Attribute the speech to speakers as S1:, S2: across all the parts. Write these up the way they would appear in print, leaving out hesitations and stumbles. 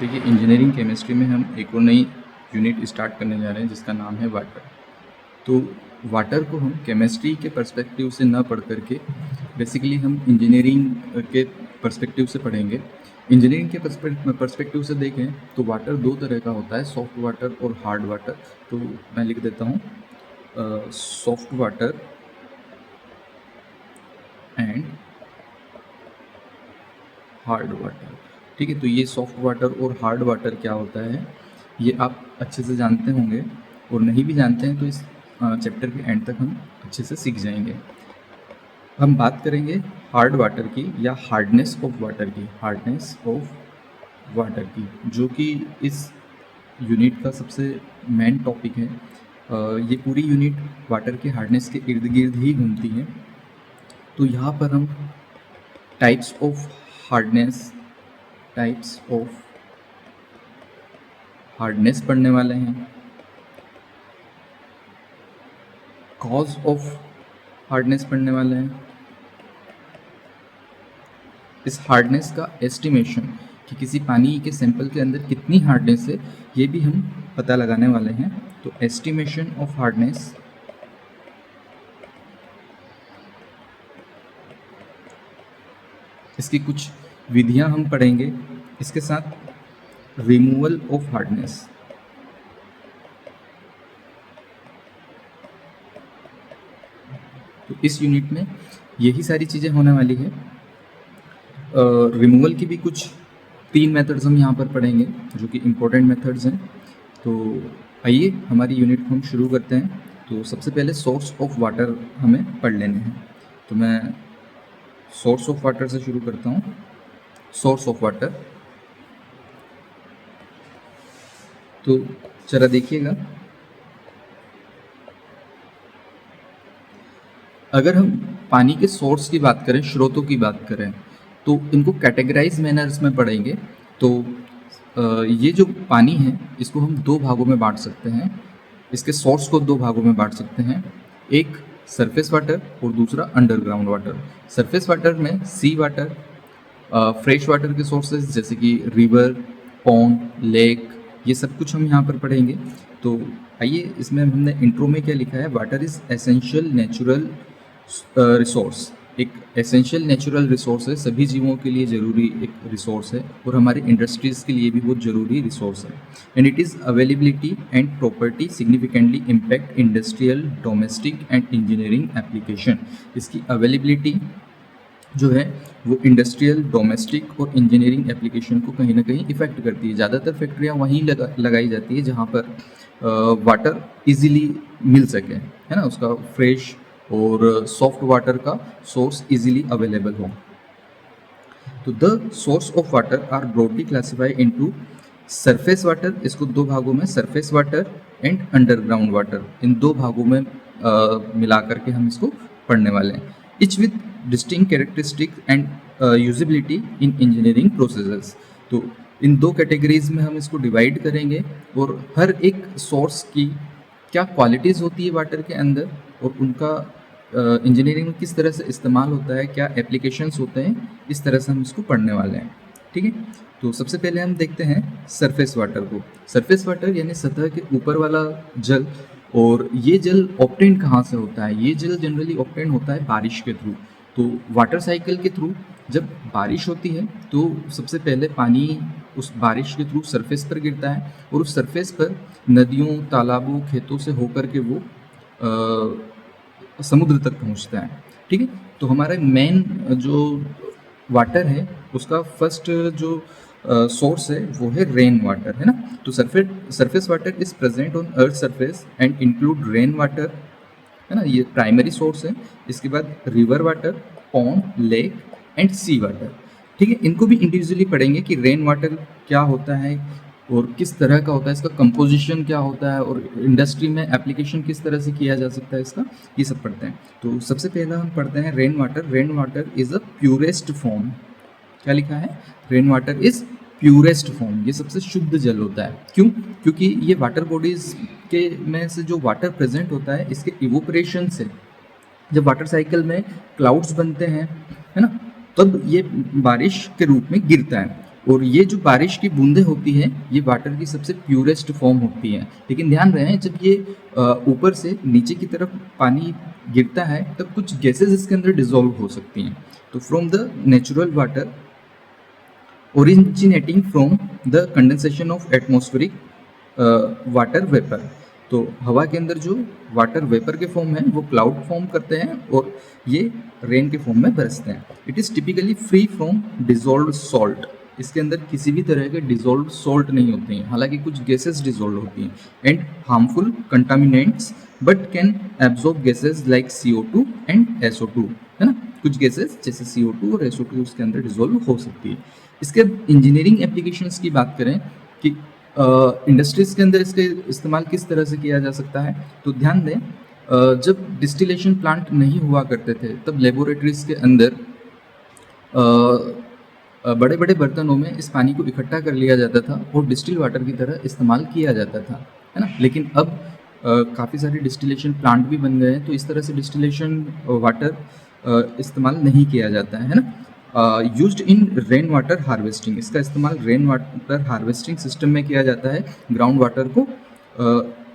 S1: देखिए, engineering chemistry में हम एक और नई यूनिट स्टार्ट करने जा रहे हैं जिसका नाम है वाटर। तो वाटर को हम केमिस्ट्री के पर्सपेक्टिव से ना पढ़ करके बेसिकली हम इंजीनियरिंग के पर्सपेक्टिव से पढ़ेंगे। इंजीनियरिंग के पर्सपेक्टिव से देखें तो वाटर दो तरह का होता है, सॉफ्ट वाटर और हार्ड वाटर। तो मैं लिख देता हूँ soft water and hard water. ठीक है, तो ये सॉफ्ट वाटर और हार्ड वाटर क्या होता है ये आप अच्छे से जानते होंगे, और नहीं भी जानते हैं तो इस चैप्टर के एंड तक हम अच्छे से सीख जाएंगे। हम बात करेंगे हार्ड वाटर की या हार्डनेस ऑफ वाटर की, हार्डनेस ऑफ वाटर की, जो कि इस यूनिट का सबसे मेन टॉपिक है। ये पूरी यूनिट वाटर के हार्डनेस के इर्द गिर्द ही घूमती है। तो यहाँ पर हम टाइप्स ऑफ हार्डनेस पढ़ने वाले हैं, कॉज ऑफ हार्डनेस पढ़ने वाले हैं, इस हार्डनेस का एस्टिमेशन कि किसी पानी के सैंपल के अंदर कितनी हार्डनेस है ये भी हम पता लगाने वाले हैं। तो एस्टिमेशन ऑफ हार्डनेस, इसकी कुछ विधियां हम पढ़ेंगे, इसके साथ रिमूवल ऑफ हार्डनेस। तो इस यूनिट में यही सारी चीज़ें होने वाली है। रिमूवल की भी कुछ 3 मेथड्स हम यहाँ पर पढ़ेंगे जो कि इम्पोर्टेंट मेथड्स हैं। तो आइए हमारी यूनिट को हम शुरू करते हैं। तो सबसे पहले सोर्स ऑफ वाटर हमें पढ़ लेने हैं। तो मैं सोर्स ऑफ वाटर से शुरू करता हूँ। सोर्स ऑफ वाटर, तो जरा देखिएगा, अगर हम पानी के सोर्स की बात करें, स्रोतों की बात करें, तो इनको कैटेगराइज मैनर्स में पढ़ेंगे। तो ये जो पानी है इसको हम दो भागों में बांट सकते हैं, इसके सोर्स को दो भागों में बांट सकते हैं, एक सरफेस वाटर और दूसरा अंडरग्राउंड वाटर। सरफेस वाटर में सी वाटर, फ्रेश वाटर के सोर्सेज जैसे कि रिवर, पॉन्ड, लेक, ये सब कुछ हम यहाँ पर पढ़ेंगे। तो आइए, इसमें हमने इंट्रो में क्या लिखा है, water is essential natural resource. एक एसेंशियल नेचुरल रिसोर्स है, सभी जीवों के लिए ज़रूरी एक रिसोर्स है, और हमारे इंडस्ट्रीज़ के लिए भी बहुत ज़रूरी रिसोर्स है। And it is availability and property significantly impact industrial, domestic and engineering application. इसकी अवेलेबिलिटी जो है वो इंडस्ट्रियल, डोमेस्टिक और इंजीनियरिंग एप्लीकेशन को कहीं ना कहीं इफ़ेक्ट करती है। ज़्यादातर फैक्ट्रियाँ वहीं लगाई जाती है जहाँ पर वाटर इजीली मिल सके, है ना, उसका फ्रेश और सॉफ्ट वाटर का सोर्स इजीली अवेलेबल हो। तो the source of water are broadly classified into surface water, इसको दो भागों में, surface water and underground water, इन दो भागों में मिला करके हम इसको पढ़ने वाले हैं। Etch with distinct characteristic and usability in engineering processes. तो इन दो कैटेगरीज में हम इसको डिवाइड करेंगे, और हर एक सोर्स की क्या क्वालिटीज़ होती है वाटर के अंदर, और उनका इंजीनियरिंग में किस तरह से इस्तेमाल होता है, क्या एप्लीकेशंस होते हैं, इस तरह से हम इसको पढ़ने वाले हैं। ठीक है, तो सबसे पहले हम देखते हैं सरफेस वाटर को। सरफेस वाटर यानी सतह के ऊपर वाला जल, और ये जल ऑब्टेन कहाँ से होता है, ये जल जनरली ऑब्टेन होता है बारिश के थ्रू। तो वाटर साइकिल के थ्रू जब बारिश होती है तो सबसे पहले पानी उस बारिश के थ्रू सरफेस पर गिरता है, और उस सरफेस पर नदियों, तालाबों, खेतों से होकर के वो समुद्र तक पहुंचता है। ठीक है, तो हमारा मेन जो वाटर है उसका फर्स्ट जो सोर्स है वो है रेन वाटर, है ना। तो surface water is present on earth surface and include rain water, है ना, ये प्राइमरी सोर्स है। इसके बाद river water, pond, lake and sea water. ठीक है, इनको भी इंडिविजुअली पढ़ेंगे कि रेन वाटर क्या होता है और किस तरह का होता है, इसका कंपोजिशन क्या होता है, और इंडस्ट्री में एप्लीकेशन किस तरह से किया जा सकता है इसका, ये सब पढ़ते हैं। तो सबसे पहला हम पढ़ते हैं rain water. Rain water is a purest form. क्या लिखा है, rain water is purest form, ये सबसे शुद्ध जल होता है। क्यों? क्योंकि ये वाटर बॉडीज़ के में से जो वाटर प्रेजेंट होता है इसके इवोपरेशन से, जब वाटर साइकिल में क्लाउड्स बनते हैं, है ना, तब ये बारिश के रूप में गिरता है, और ये जो बारिश की बूंदें होती हैं ये वाटर की सबसे प्यूरेस्ट फॉर्म होती हैं। लेकिन ध्यान रहे जब ये ऊपर से नीचे की तरफ पानी गिरता है तब कुछ गैसेस इसके अंदर डिसॉल्व हो सकती हैं। तो from the natural water originating from the condensation of atmospheric water vapour, तो हवा के अंदर जो वाटर वेपर के फॉर्म है वो क्लाउड फॉर्म करते हैं और ये रेन के फॉर्म में बरसते हैं। It is typically free from dissolve salt, इसके अंदर किसी भी तरह के डिजोल्व सॉल्ट नहीं होते हैं, हालांकि कुछ गैसेस डिजोल्व होती हैं, and harmful contaminants but can absorb gases like CO2 and SO2, है ना। कुछ गैसेस जैसे CO2 और SO2 उसके अंदर डिजोल्व हो सकती है। इसके इंजीनियरिंग एप्लीकेशंस की बात करें कि इंडस्ट्रीज़ के अंदर इसके इस्तेमाल किस तरह से किया जा सकता है, तो ध्यान दें जब डिस्टिलेशन प्लांट नहीं हुआ करते थे तब लेबोरेटरीज़ के अंदर बड़े बड़े बर्तनों में इस पानी को इकट्ठा कर लिया जाता था और डिस्टिल वाटर की तरह इस्तेमाल किया जाता था, है ना। लेकिन अब काफ़ी सारे डिस्टिलेशन प्लांट भी बन गए हैं तो इस तरह से डिस्टिलेशन वाटर इस्तेमाल नहीं किया जाता है ना। Used in rain water harvesting, इसका इस्तेमाल रेन वाटर हार्वेस्टिंग सिस्टम में किया जाता है, ग्राउंड वाटर को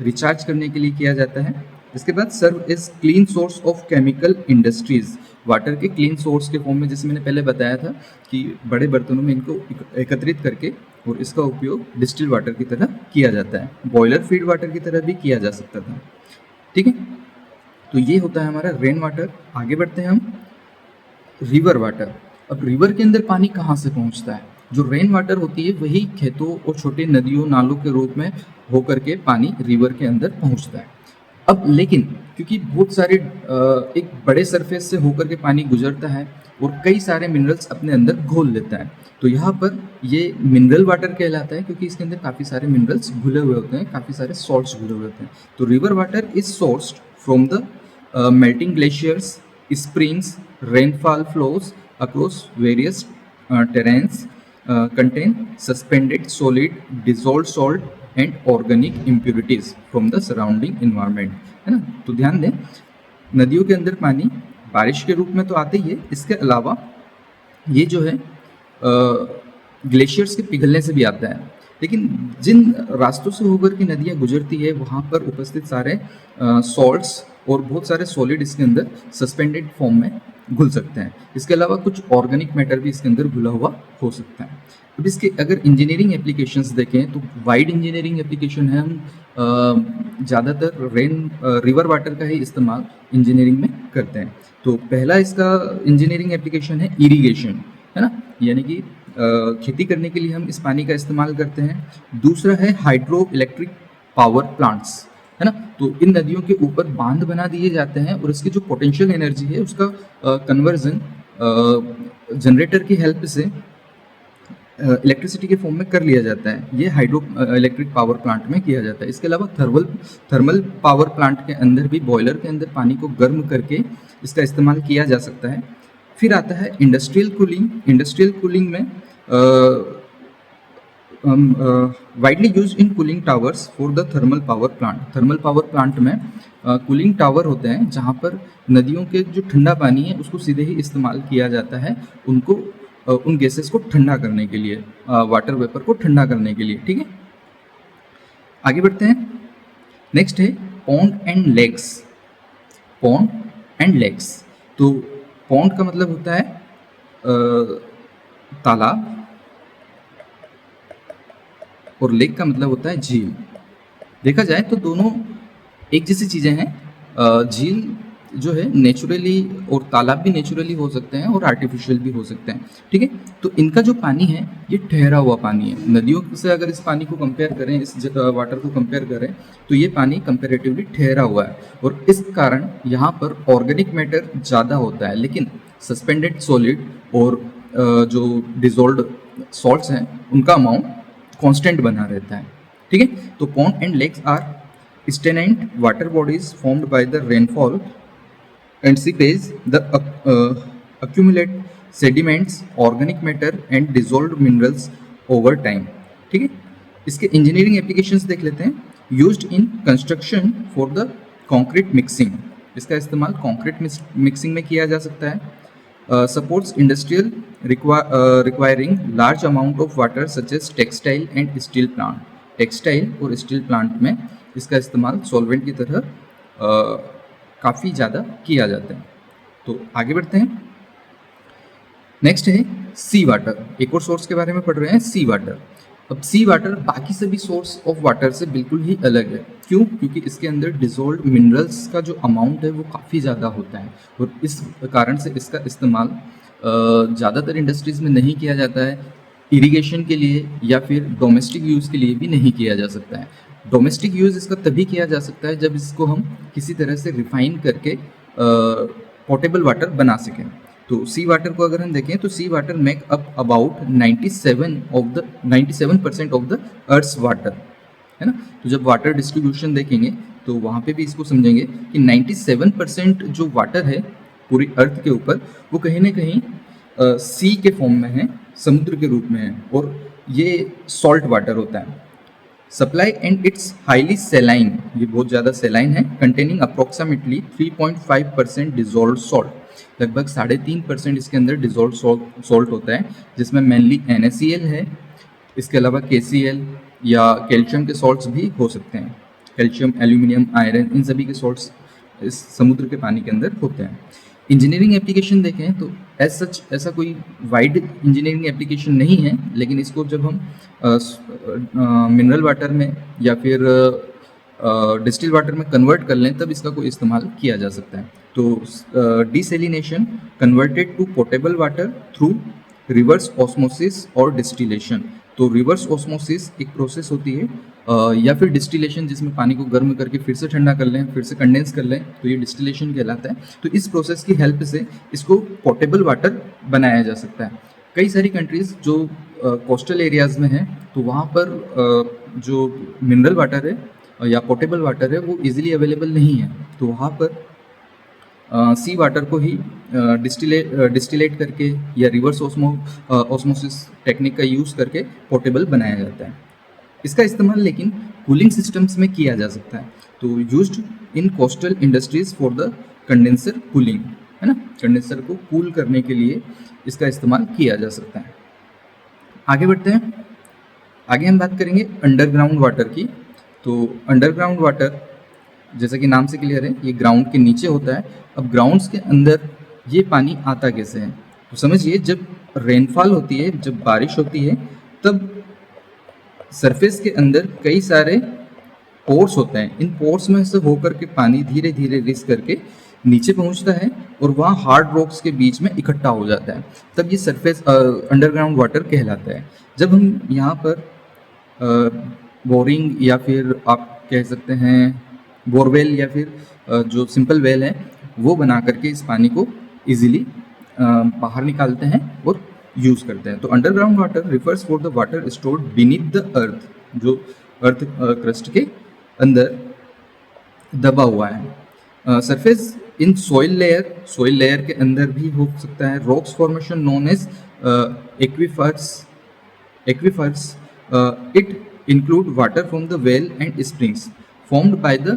S1: रिचार्ज करने के लिए किया जाता है। इसके बाद सर्व is clean source of chemical industries, water के क्लीन सोर्स के फॉर्म में, जैसे मैंने पहले बताया था कि बड़े बर्तनों में इनको एकत्रित करके और इसका उपयोग डिस्टिल वाटर की तरह किया जाता है, बॉयलर फीड वाटर की तरह भी किया जा सकता था, ठीक है। तो ये होता है हमारा रेन वाटर। आगे बढ़ते हैं हम रिवर वाटर। अब रिवर के अंदर पानी कहाँ से पहुँचता है, जो रेन वाटर होती है वही खेतों और छोटे नदियों नालों के रूप में होकर के पानी रिवर के अंदर पहुँचता है। अब लेकिन क्योंकि बहुत सारे एक बड़े सरफेस से होकर के पानी गुजरता है और कई सारे मिनरल्स अपने अंदर घोल लेता है, तो यहाँ पर ये मिनरल वाटर कहलाता है क्योंकि इसके अंदर काफ़ी सारे मिनरल्स घुले हुए होते हैं, काफ़ी सारे सॉल्ट्स घुले हुए होते हैं। तो river water is sourced from the melting glaciers, springs, rainfall flows across various terrains, contain suspended solid, dissolved salt and organic impurities from the surrounding environment, है ना। तो ध्यान दें नदियों के अंदर पानी बारिश के रूप में तो आते ही है, इसके अलावा ये जो है ग्लेशियर्स के पिघलने से भी आता है। लेकिन जिन रास्तों से होकर के नदियाँ गुजरती है वहाँ पर उपस्थित सारे सॉल्ट्स और बहुत सारे सॉलिड इसके अंदर सस्पेंडेड फॉर्म में घुल सकते हैं। इसके अलावा कुछ ऑर्गेनिक मैटर भी इसके अंदर घुला हुआ हो सकता है। अब इसके अगर इंजीनियरिंग एप्लीकेशंस देखें तो वाइड इंजीनियरिंग एप्लीकेशन है, हम ज़्यादातर रिवर वाटर का ही इस्तेमाल इंजीनियरिंग में करते हैं। तो पहला इसका इंजीनियरिंग एप्लीकेशन है इरिगेशन, है ना, यानी कि खेती करने के लिए हम इस पानी का इस्तेमाल करते हैं। दूसरा है हाइड्रो इलेक्ट्रिक पावर प्लांट्स, है ना। तो इन नदियों के ऊपर बांध बना दिए जाते हैं और इसकी जो पोटेंशियल एनर्जी है उसका कन्वर्जन जनरेटर की हेल्प से इलेक्ट्रिसिटी के फॉर्म में कर लिया जाता है। ये हाइड्रो इलेक्ट्रिक पावर प्लांट में किया जाता है। इसके अलावा थर्मल पावर प्लांट के अंदर भी बॉयलर के अंदर पानी को गर्म करके इसका इस्तेमाल किया जा सकता है। फिर आता है इंडस्ट्रियल कूलिंग। इंडस्ट्रियल कूलिंग में widely use in cooling towers for the thermal power plant. Thermal power plant में कूलिंग टावर होते हैं जहाँ पर नदियों के जो ठंडा पानी है उसको सीधे ही इस्तेमाल किया जाता है, उनको उन गैसेस को ठंडा करने के लिए, वाटर वेपर को ठंडा करने के लिए, ठीक है। आगे बढ़ते हैं। नेक्स्ट है pond and lakes. Pond and lakes, तो पॉन्ड का मतलब होता है तालाब और लेक का मतलब होता है झील। देखा जाए तो दोनों एक जैसी चीज़ें हैं। झील जो है नेचुरली और तालाब भी नेचुरली हो सकते हैं और आर्टिफिशियल भी हो सकते हैं, ठीक है। तो इनका जो पानी है ये ठहरा हुआ पानी है। नदियों से अगर इस पानी को कंपेयर करें, इस वाटर को कंपेयर करें तो ये पानी कंपेरेटिवली ठहरा हुआ है और इस कारण यहाँ पर ऑर्गेनिक मैटर ज़्यादा होता है, लेकिन सस्पेंडेड सॉलिड और जो डिजोल्व सॉल्ट्स हैं उनका अमाउंट कांस्टेंट बना रहता है, ठीक है। तो pond and lakes are stagnant water bodies formed by the rainfall and seepage that accumulate sediments, organic matter and dissolved minerals over time, ठीक है। इसके इंजीनियरिंग एप्लीकेशंस देख लेते हैं। Used in construction for the concrete mixing, इसका इस्तेमाल concrete mixing में किया जा सकता है। supports industrial requiring large amount of water such as textile and steel plant. Textile और स्टील प्लांट में इसका इस्तेमाल सॉल्वेंट की तरह काफ़ी ज़्यादा किया जाता है। तो आगे बढ़ते हैं। नेक्स्ट है सी वाटर। एक और सोर्स के बारे में पढ़ रहे हैं, सी वाटर। अब सी वाटर बाकी सभी सोर्स ऑफ वाटर से बिल्कुल ही अलग है। क्यों? क्योंकि इसके अंदर डिजोल्व मिनरल्स का जो अमाउंट है वो काफ़ी ज़्यादा होता है और इस कारण से इसका इस्तेमाल ज़्यादातर इंडस्ट्रीज़ में नहीं किया जाता है। इरिगेशन के लिए या फिर डोमेस्टिक यूज़ के लिए भी नहीं किया जा सकता है। डोमेस्टिक यूज़ इसका तभी किया जा सकता है जब इसको हम किसी तरह से रिफाइन करके पोर्टेबल वाटर बना सकें। तो सी वाटर को अगर हम देखें तो sea water make up about 97% of the earth's water, है ना। तो जब वाटर डिस्ट्रीब्यूशन देखेंगे तो वहाँ पे भी इसको समझेंगे कि 97% जो वाटर है पूरी अर्थ के ऊपर वो कहीं ना कहीं सी के फॉर्म में है, समुद्र के रूप में है, और ये सॉल्ट वाटर होता है। सप्लाई एंड इट्स हाईली सेलाइन, ये बहुत ज़्यादा सेलाइन है, कंटेनिंग अप्रोक्सीमेटली 3.5% डिजोल्व सॉल्ट, लगभग 3.5% इसके अंदर डिजोल्व सॉल्ट होता है, जिसमें मेनली NaCl है। इसके अलावा KCl या कैल्शियम के सॉल्ट्स भी हो सकते हैं। कैल्शियम, एल्यूमिनियम, आयरन, इन सभी के सॉल्ट्स इस समुद्र के पानी के अंदर होते हैं। इंजीनियरिंग एप्लीकेशन देखें तो एज सच ऐसा कोई वाइड इंजीनियरिंग एप्लीकेशन नहीं है, लेकिन इसको जब हम मिनरल वाटर में या फिर डिस्टिल वाटर में कन्वर्ट कर लें तब इसका कोई इस्तेमाल किया जा सकता है। तो desalination converted to portable water through reverse osmosis और डिस्टिलेशन। तो रिवर्स ऑस्मोसिस एक प्रोसेस होती है या फिर डिस्टिलेशन, जिसमें पानी को गर्म करके फिर से ठंडा कर लें, फिर से कंडेंस कर लें, तो ये डिस्टिलेशन कहलाता है। तो इस प्रोसेस की हेल्प से इसको पोर्टेबल वाटर बनाया जा सकता है। कई सारी कंट्रीज़ जो कोस्टल एरियाज़ में हैं तो वहाँ पर जो मिनरल वाटर है या पोर्टेबल वाटर है वो इजीली अवेलेबल नहीं है, तो वहाँ पर सी वाटर को ही डिस्टिलेट करके या रिवर्स ऑस्मोसिस टेक्निक का यूज़ करके पोर्टेबल बनाया जाता है। इसका इस्तेमाल लेकिन कूलिंग सिस्टम्स में किया जा सकता है। तो used in coastal industries for the condenser cooling, है ना, कंडेंसर को कूल करने के लिए इसका इस्तेमाल किया जा सकता है। आगे बढ़ते हैं। आगे हम बात करेंगे अंडरग्राउंड वाटर की। तो अंडरग्राउंड वाटर जैसा कि नाम से क्लियर है, ये ग्राउंड के नीचे होता है। अब ग्राउंड्स के अंदर ये पानी आता कैसे है? तो समझिए, जब रेनफॉल होती है, जब बारिश होती है, तब सरफेस के अंदर कई सारे पोर्स होते हैं। इन पोर्स में से होकर के पानी धीरे धीरे रिस करके नीचे पहुंचता है और वहाँ हार्ड रॉक्स के बीच में इकट्ठा हो जाता है, तब ये सरफेस अंडरग्राउंड वाटर कहलाता है। जब हम यहाँ पर बोरिंग या फिर आप कह सकते हैं बोरवेल या फिर जो सिंपल वेल है वो बना करके इस पानी को इजीली बाहर निकालते हैं और यूज़ करते हैं। तो underground water refers for the water stored beneath the earth, जो अर्थ क्रस्ट के अंदर दबा हुआ है। सरफेस इन सॉइल लेयर के अंदर भी हो सकता है। Rocks formation known as aquifers, it include water from the well and springs formed by the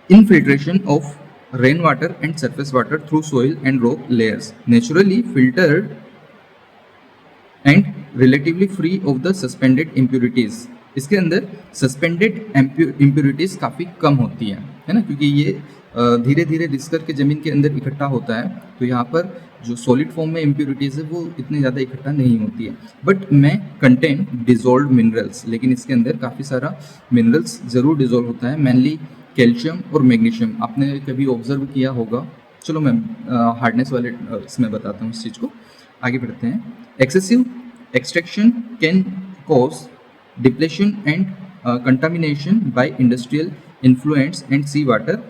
S1: infiltration of rainwater and surface water through soil and rock layers, naturally filtered and relatively free of the suspended impurities. इसके अंदर suspended impurities काफ़ी कम होती हैं, है ना, क्योंकि ये धीरे धीरे रिस करके ज़मीन के अंदर इकट्ठा होता है। तो यहाँ पर जो सॉलिड फॉर्म में इम्प्योरिटीज़ है वो इतनी ज़्यादा इकट्ठा नहीं होती है, बट में कंटेन डिजोल्व मिनरल्स, लेकिन इसके अंदर काफ़ी सारा मिनरल्स ज़रूर डिजोल्व होता है, मेनली कैल्शियम और मैग्नीशियम। आपने कभी ऑब्जर्व किया होगा। चलो मैं हार्डनेस वाले इसमें बताता हूँ इस चीज़ को। आगे बढ़ते हैं। Excessive extraction can cause depletion and contamination by industrial influents and sea water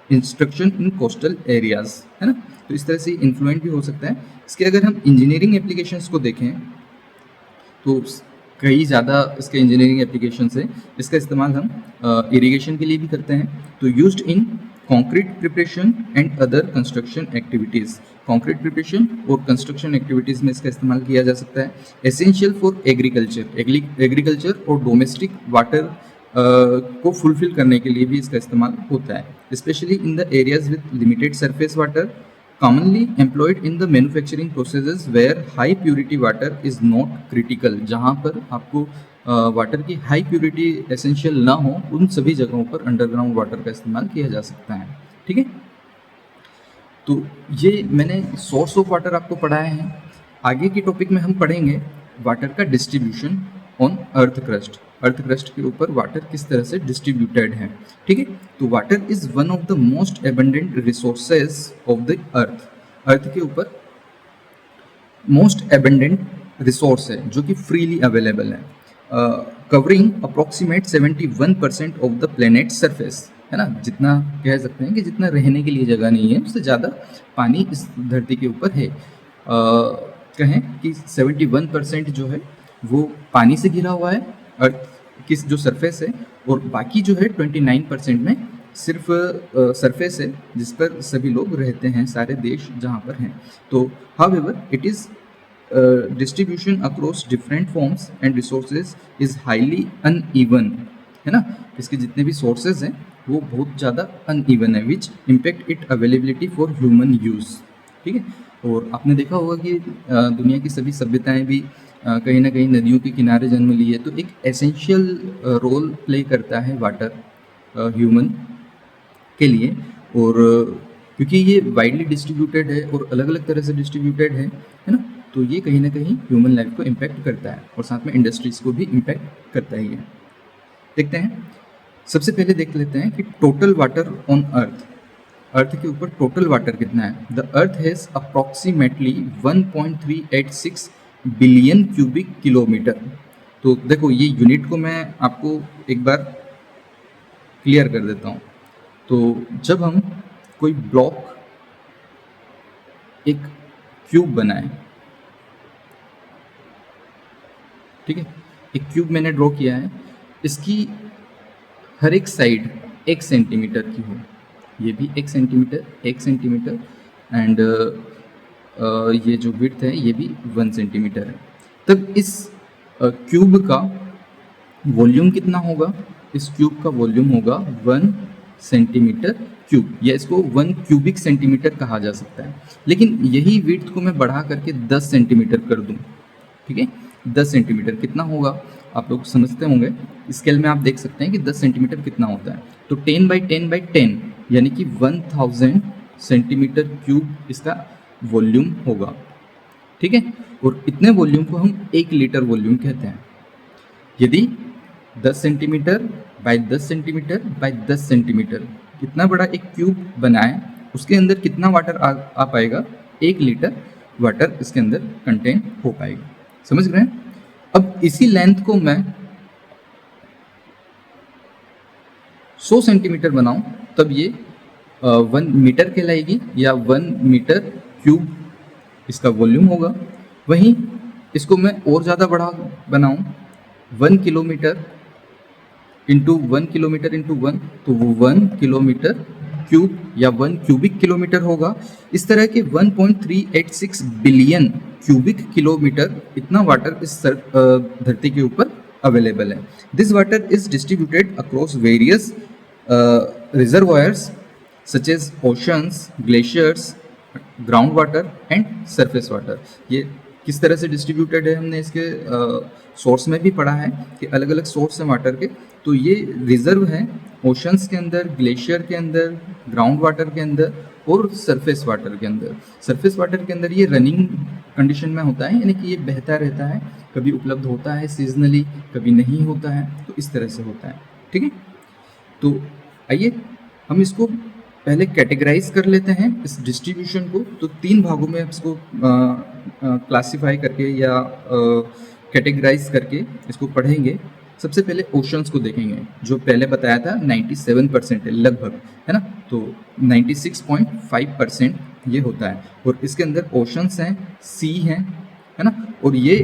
S1: instruction in coastal areas, है ना। तो इस तरह से इन्फ्लुएंट भी हो सकता है। इसके अगर हम इंजीनियरिंग एप्लीकेशंस को देखें तो कई ज़्यादा इसके इंजीनियरिंग एप्लीकेशंस है। इसका इस्तेमाल हम इरिगेशन के लिए भी करते हैं। तो used in concrete preparation and other construction activities, concrete preparation और कंस्ट्रक्शन एक्टिविटीज़ में इसका इस्तेमाल किया जा सकता है। एसेंशियल फॉर एग्रीकल्चर और डोमेस्टिक वाटर को फुलफिल करने के लिए भी इसका इस्तेमाल होता है, specially in the areas with limited surface water, commonly employed in the manufacturing processes where high purity water is not critical, जहाँ पर आपको वाटर की हाई प्योरिटी एसेंशियल ना हो, उन सभी जगहों पर अंडरग्राउंड वाटर का इस्तेमाल किया जा सकता है। ठीक है, तो ये मैंने सोर्स ऑफ वाटर आपको पढ़ाए हैं। आगे की टॉपिक में हम पढ़ेंगे वाटर का distribution on earth crust. Earth crust के ऊपर वाटर किस तरह से डिस्ट्रीब्यूटेड है। ठीक है, तो water is one of the most abundant resources of the earth. Earth के ऊपर मोस्ट एबंडेंट रिसोर्स है जो कि फ्रीली अवेलेबल है, covering approximate 71% of the planet surface, है ना। जितना कह सकते हैं कि जितना रहने के लिए जगह नहीं है, उससे ज़्यादा पानी इस धरती के ऊपर है। कहें कि 71% जो है वो पानी से घिरा हुआ है अर्थ की जो सरफेस है, और बाकी जो है 29% में सिर्फ सरफेस है जिस पर सभी लोग रहते हैं, सारे देश जहाँ पर हैं। तो however it is distribution across different forms and resources is highly uneven, है ना। इसके जितने भी सोर्सेज हैं वो बहुत ज़्यादा अनइवन है, which impact it availability for human use. ठीक है, और आपने देखा होगा कि दुनिया की सभी सभ्यताएं भी कहीं ना कहीं नदियों के किनारे जन्म ली है, तो एक एसेंशियल रोल प्ले करता है वाटर ह्यूमन के लिए। और क्योंकि ये वाइडली डिस्ट्रीब्यूटेड है और अलग अलग तरह से डिस्ट्रीब्यूटेड है ना, तो ये कहीं ना कहीं ह्यूमन लाइफ को इम्पैक्ट करता है और साथ में इंडस्ट्रीज़ को भी इम्पैक्ट करता ही है। देखते हैं, सबसे पहले देख लेते हैं कि total water on earth. Earth के ऊपर टोटल वाटर कितना है। The earth has approximately 1.386 billion cubic kilometre. तो देखो, ये यूनिट को मैं आपको एक बार क्लियर कर देता हूँ। तो जब हम कोई ब्लॉक, एक क्यूब बनाए, ठीक है, एक क्यूब मैंने ड्रॉ किया है, इसकी हर एक साइड 1 सेंटीमीटर की हो, ये भी 1 सेंटीमीटर एंड ये जो विड्थ है ये भी 1 सेंटीमीटर है, तब इस क्यूब का वॉल्यूम कितना होगा। इस क्यूब का वॉल्यूम होगा 1 सेंटीमीटर क्यूब, या इसको 1 क्यूबिक सेंटीमीटर कहा जा सकता है। लेकिन यही विड्थ को मैं बढ़ा करके 10 सेंटीमीटर कर दूं, ठीक है, 10 सेंटीमीटर कितना होगा आप लोग समझते होंगे। स्केल में आप देख सकते हैं कि 10 सेंटीमीटर कितना होता है। तो 10 बाई 10 बाई 10 यानी कि 1000 सेंटीमीटर क्यूब इसका वॉल्यूम होगा। ठीक है, और इतने वॉल्यूम को हम 1 लीटर वॉल्यूम कहते हैं। यदि 10 centimetre by 10 centimetre by 10 centimetre इतना बड़ा एक क्यूब बनाए, उसके अंदर कितना वाटर आ पाएगा, 1 लीटर वाटर इसके अंदर कंटेन हो पाएगा। समझ रहे हैं। अब इसी लेंथ को मैं 100 सेंटीमीटर बनाऊं, तब ये 1 मीटर कहलाएगी, या 1 मीटर क्यूब इसका वॉल्यूम होगा। वहीं इसको मैं और ज़्यादा बड़ा बनाऊं, 1 किलोमीटर इंटू 1 किलोमीटर इंटू 1, तो वो 1 किलोमीटर क्यूब या 1 क्यूबिक किलोमीटर होगा। इस तरह के 1.386 बिलियन क्यूबिक किलोमीटर इतना वाटर इस धरती के ऊपर अवेलेबल है। This water is distributed across various reservoirs such as oceans, glaciers, ground water and surface water. ये किस तरह से डिस्ट्रीब्यूटेड है हमने इसके सोर्स में भी पढ़ा है कि अलग अलग सोर्स हैं वाटर के। तो ये रिजर्व है ओशंस के अंदर, ग्लेशियर के अंदर, ग्राउंड वाटर के अंदर और सरफेस वाटर के अंदर। सरफेस वाटर के अंदर ये रनिंग कंडीशन में होता है, यानी कि ये बहता रहता है, कभी उपलब्ध होता है सीजनली, कभी नहीं होता है, तो इस तरह से होता है। ठीक है, तो आइए हम इसको पहले कैटेगराइज कर लेते हैं इस डिस्ट्रीब्यूशन को। तो 3 भागों में इसको क्लासिफाई करके या कैटेगराइज करके इसको पढ़ेंगे। सबसे पहले ओशंस को देखेंगे, जो पहले बताया था 97% है लगभग, है ना। तो 96.5% ये होता है, और इसके अंदर ओशंस हैं, सी हैं, है ना। और ये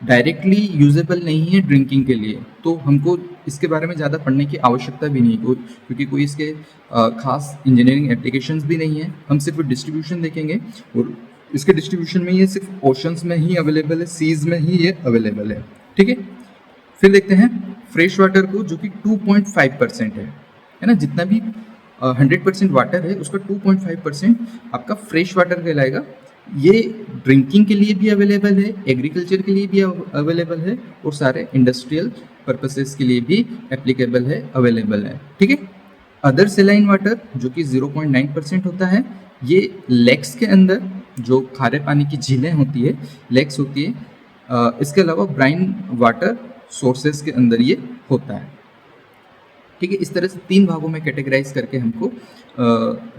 S1: डायरेक्टली यूजेबल नहीं है ड्रिंकिंग के लिए, तो हमको इसके बारे में ज़्यादा पढ़ने की आवश्यकता भी नहीं है, क्योंकि कोई इसके खास इंजीनियरिंग एप्लीकेशंस भी नहीं है। हम सिर्फ डिस्ट्रीब्यूशन देखेंगे, और इसके डिस्ट्रीब्यूशन में ये सिर्फ ओशंस में ही अवेलेबल है, सीज में ही ये अवेलेबल है। ठीक है, फिर देखते हैं फ्रेश वाटर को, जो कि 2.5% है ना। जितना भी 100% वाटर है उसका 2.5% आपका फ्रेश वाटर कहलाएगा। ये ड्रिंकिंग के लिए भी अवेलेबल है, एग्रीकल्चर के लिए भी अवेलेबल है और सारे इंडस्ट्रियल पर्पसेस के लिए भी एप्लीकेबल है, अवेलेबल है। ठीक है। अदर सेलाइन वाटर जो कि 0.9% होता है, ये लेक्स के अंदर जो खारे पानी की झीलें होती है, लेक्स होती है, इसके अलावा ब्राइन वाटर सोर्सेस के अंदर ये होता है। ठीक है। इस तरह से 3 भागों में कैटेगराइज करके हमको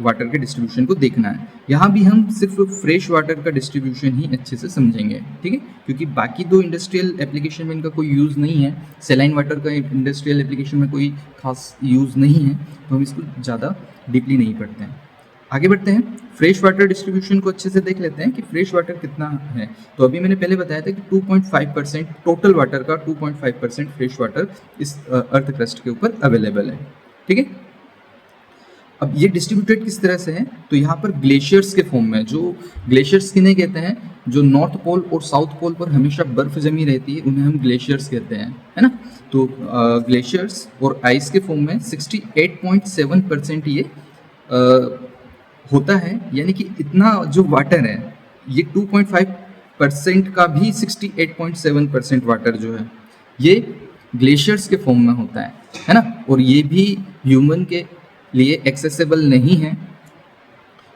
S1: वाटर के डिस्ट्रीब्यूशन को देखना है। यहाँ भी हम सिर्फ फ्रेश वाटर का डिस्ट्रीब्यूशन ही अच्छे से समझेंगे। ठीक है। क्योंकि बाकी 2 इंडस्ट्रियल एप्लीकेशन में इनका कोई यूज़ नहीं है, सेलाइन वाटर का इंडस्ट्रियल एप्लीकेशन में कोई खास यूज़ नहीं है, तो हम इसको ज़्यादा डीपली नहीं पढ़ते हैं। आगे बढ़ते हैं, फ्रेश वाटर डिस्ट्रीब्यूशन को अच्छे से देख लेते हैं कि फ्रेश वाटर कितना है। तो अभी मैंने पहले बताया था कि 2.5% टोटल वाटर का 2.5% फ्रेश वाटर इस अर्थ क्रस्ट के ऊपर अवेलेबल है। ठीक है। अब ये डिस्ट्रीब्यूटेड किस तरह से है, तो यहाँ पर ग्लेशियर्स के फॉर्म में, जो ग्लेशियर्स किन्हें कहते हैं, जो नॉर्थ पोल और साउथ पोल पर हमेशा बर्फ जमी रहती है उन्हें हम ग्लेशियर्स कहते हैं, है ना। तो ग्लेशियर्स और आइस के फॉर्म में 68.7% ये होता है, यानी कि इतना जो वाटर है, ये 2.5% का भी 68.7% वाटर जो है ये ग्लेशियर्स के फॉर्म में होता है ना। और ये भी ह्यूमन के लिए एक्सेसिबल नहीं है।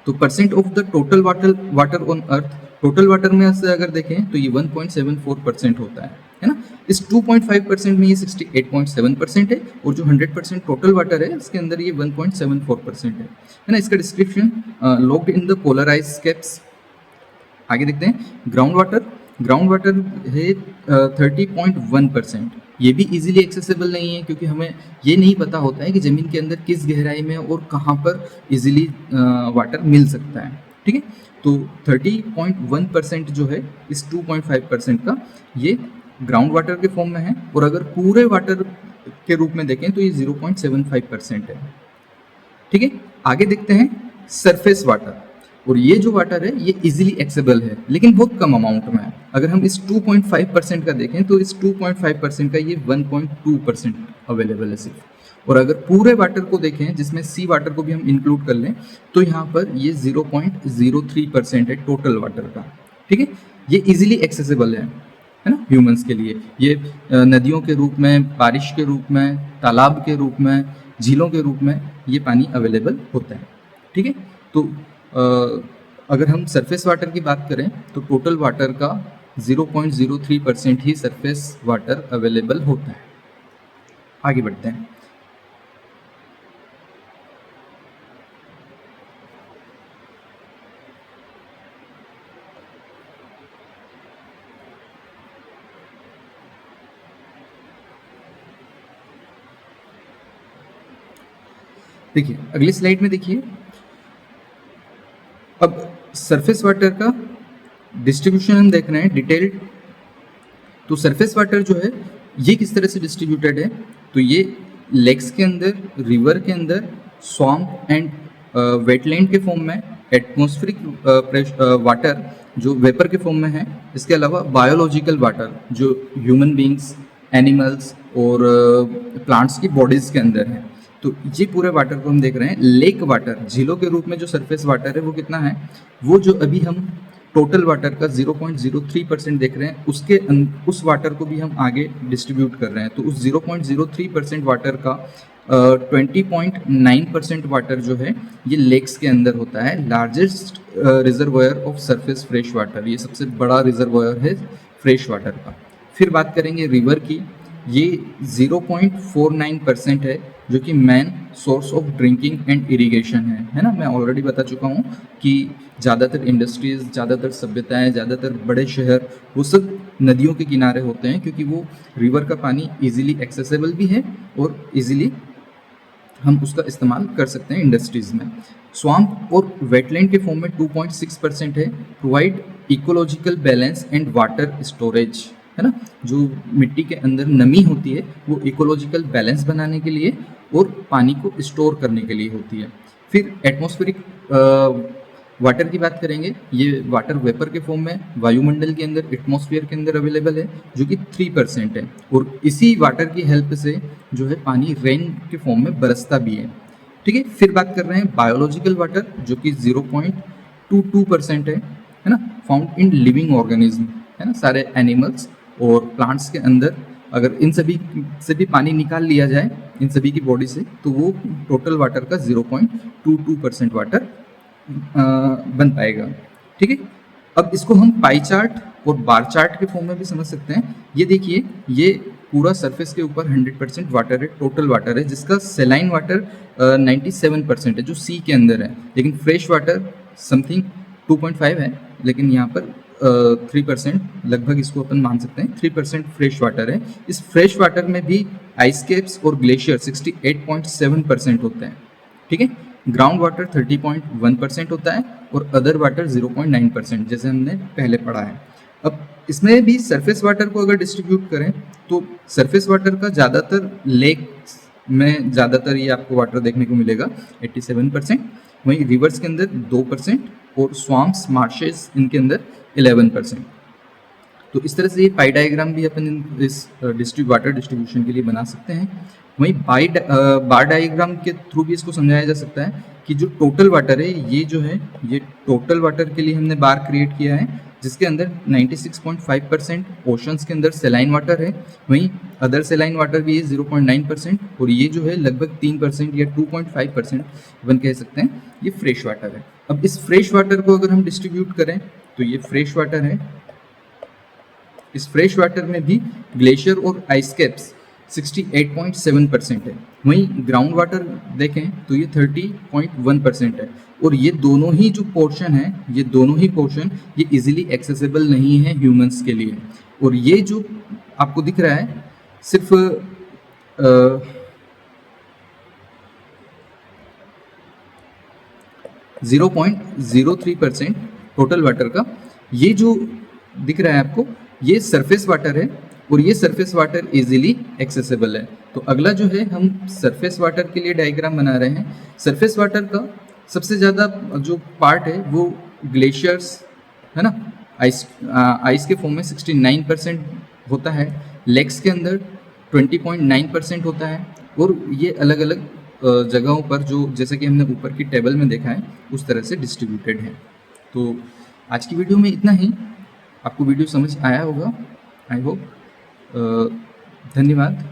S1: तो percent of the total water on earth, total water में से अगर देखें तो ये 1.74% होता है ना। इस 2.5% में ये 68.7% है और जो 100% टोटल वाटर है इसके अंदर ये 1.74% है ना। इसका description locked in the polar ice caps. आगे देखते हैं, ग्राउंड वाटर है 30.1%। ये भी इजीली एक्सेसिबल नहीं है, क्योंकि हमें ये नहीं पता होता है कि ज़मीन के अंदर किस गहराई में और कहाँ पर इजीली वाटर मिल सकता है। ठीक है। तो 30.1% जो है इस 2.5% का, ये ग्राउंड वाटर के फॉर्म में है। और अगर पूरे वाटर के रूप में देखें तो ये 0.75% है। ठीक है। आगे देखते हैं सरफेस वाटर। और ये जो वाटर है ये इजीली एक्सेसिबल है, लेकिन बहुत कम अमाउंट में है। अगर हम इस 2.5% का देखें तो इस 2.5% का ये 1.2% अवेलेबल है सिर्फ। और अगर पूरे वाटर को देखें, जिसमें सी वाटर को भी हम इंक्लूड कर लें, तो यहाँ पर ये 0.03% है टोटल वाटर का। ठीक है। ये इजीली एक्सेसिबल है ना ह्यूमंस के लिए। ये नदियों के रूप में, बारिश के रूप में, तालाब के रूप में, झीलों के रूप में ये पानी अवेलेबल होता है। ठीक है। तो अगर हम सरफेस वाटर की बात करें तो टोटल वाटर का 0.03% ही सरफेस वाटर अवेलेबल होता है। आगे बढ़ते हैं। देखिए अगली स्लाइड में देखिए, अब सरफेस वाटर का डिस्ट्रीब्यूशन हम देख रहे हैं डिटेल्ड। तो सरफेस वाटर जो है ये किस तरह से डिस्ट्रीब्यूटेड है, तो ये लेक्स के अंदर, रिवर के अंदर, स्वैम्प एंड वेटलैंड के फॉर्म में, एटमॉस्फेरिक वाटर जो वेपर के फॉर्म में है, इसके अलावा बायोलॉजिकल वाटर जो ह्यूमन बींग्स, एनिमल्स और प्लांट्स की बॉडीज के अंदर है। तो ये पूरे वाटर को हम देख रहे हैं। लेक वाटर, झीलों के रूप में जो सरफेस वाटर है वो कितना है, वो जो अभी हम टोटल वाटर का 0.03% देख रहे हैं, उस वाटर को भी हम आगे डिस्ट्रीब्यूट कर रहे हैं। तो उस 0.03% वाटर का 20.9% वाटर जो है ये लेक्स के अंदर होता है। Largest reservoir of surface fresh water, ये सबसे बड़ा रिजर्वायर है फ्रेश वाटर का। फिर बात करेंगे रिवर की, ये 0.49% है जो कि main source of drinking and irrigation है ना। मैं ऑलरेडी बता चुका हूँ कि ज़्यादातर इंडस्ट्रीज़, ज़्यादातर सभ्यताएं, ज़्यादातर बड़े शहर वो सब नदियों के किनारे होते हैं, क्योंकि वो रिवर का पानी इजीली एक्सेसिबल भी है और इजीली हम उसका इस्तेमाल कर सकते हैं इंडस्ट्रीज़ में। स्वैम्प और वेटलैंड के फॉर्म में 2.6% है। Provide ecological balance and water storage, है ना। जो मिट्टी के अंदर नमी होती है वो इकोलॉजिकल बैलेंस बनाने के लिए और पानी को स्टोर करने के लिए होती है। फिर एटमॉस्फेरिक वाटर की बात करेंगे, ये वाटर वेपर के फॉर्म में वायुमंडल के अंदर, एटमॉस्फेयर के अंदर अवेलेबल है, जो कि 3% है। और इसी वाटर की हेल्प से जो है पानी रेन के फॉर्म में बरसता भी है। ठीक है। फिर बात कर रहे हैं बायोलॉजिकल वाटर, जो कि 0.22% है ना, फाउंड इन लिविंग ऑर्गेनिज्म, है ना, सारे एनिमल्स और प्लांट्स के अंदर। अगर इन सभी से भी पानी निकाल लिया जाए इन सभी की बॉडी से, तो वो टोटल वाटर का 0.22% वाटर बन पाएगा। ठीक है। अब इसको हम पाई चार्ट और बार चार्ट के फॉर्म में भी समझ सकते हैं। ये देखिए, ये पूरा सरफेस के ऊपर 100% वाटर है, टोटल वाटर है, जिसका सेलाइन वाटर 97% है जो सी के अंदर है, लेकिन फ्रेश वाटर समथिंग 2.5 है, लेकिन यहाँ पर 3% लगभग इसको अपन मान सकते हैं, 3% फ्रेश वाटर है। इस फ्रेश वाटर में भी आइस कैप्स और ग्लेशियर 68.7% होते हैं। ठीक है। ग्राउंड वाटर 30.1% होता है और अदर वाटर 0.9%, जैसे हमने पहले पढ़ा है। अब इसमें भी सरफेस वाटर को अगर डिस्ट्रीब्यूट करें तो सरफेस वाटर का ज़्यादातर लेक में ज़्यादातर ये आपको वाटर देखने को मिलेगा 87%, वहीं रिवर्स के अंदर 2% और स्वाम्स मार्शेस इनके अंदर 11%। तो इस तरह से ये पाई डायग्राम भी अपन इस वाटर डिस्ट्रीब्यूशन के लिए बना सकते हैं। वहीं बार डायग्राम के थ्रू भी इसको समझाया जा सकता है कि जो टोटल वाटर है, ये जो है, ये टोटल वाटर के लिए हमने बार क्रिएट किया है, जिसके अंदर 96.5% ओशंस के अंदर सेलाइन वाटर है, वहीं अदर सेलाइन वाटर भी है 0.9%, और ये जो है लगभग 3% या 2.5% अपन कह सकते हैं ये फ्रेश वाटर है। अब इस फ्रेश वाटर को अगर हम डिस्ट्रीब्यूट करें तो ये फ्रेश वाटर है। इस फ्रेश वाटर में भी ग्लेशियर और आइस कैप्स 68.7% है, वहीं ग्राउंड वाटर देखें तो ये 30.1% है, और ये दोनों ही जो पोर्शन है, ये दोनों ही पोर्शन ये इजीली एक्सेसिबल नहीं है ह्यूमंस के लिए। और ये जो आपको दिख रहा है सिर्फ 0.03% टोटल वाटर का, ये जो दिख रहा है आपको, ये सरफेस वाटर है, और ये सरफेस वाटर इजीली एक्सेसिबल है। तो अगला जो है, हम सरफेस वाटर के लिए डायग्राम बना रहे हैं। सरफेस वाटर का सबसे ज़्यादा जो पार्ट है वो ग्लेशियर्स है ना, आइस के फॉर्म में 69% होता है, लेक्स के अंदर 20.9% होता है, और ये अलग अलग जगहों पर, जो जैसे कि हमने ऊपर की टेबल में देखा है, उस तरह से डिस्ट्रीब्यूटेड है। तो आज की वीडियो में इतना ही। आपको वीडियो समझ आया होगा, आई होप। धन्यवाद।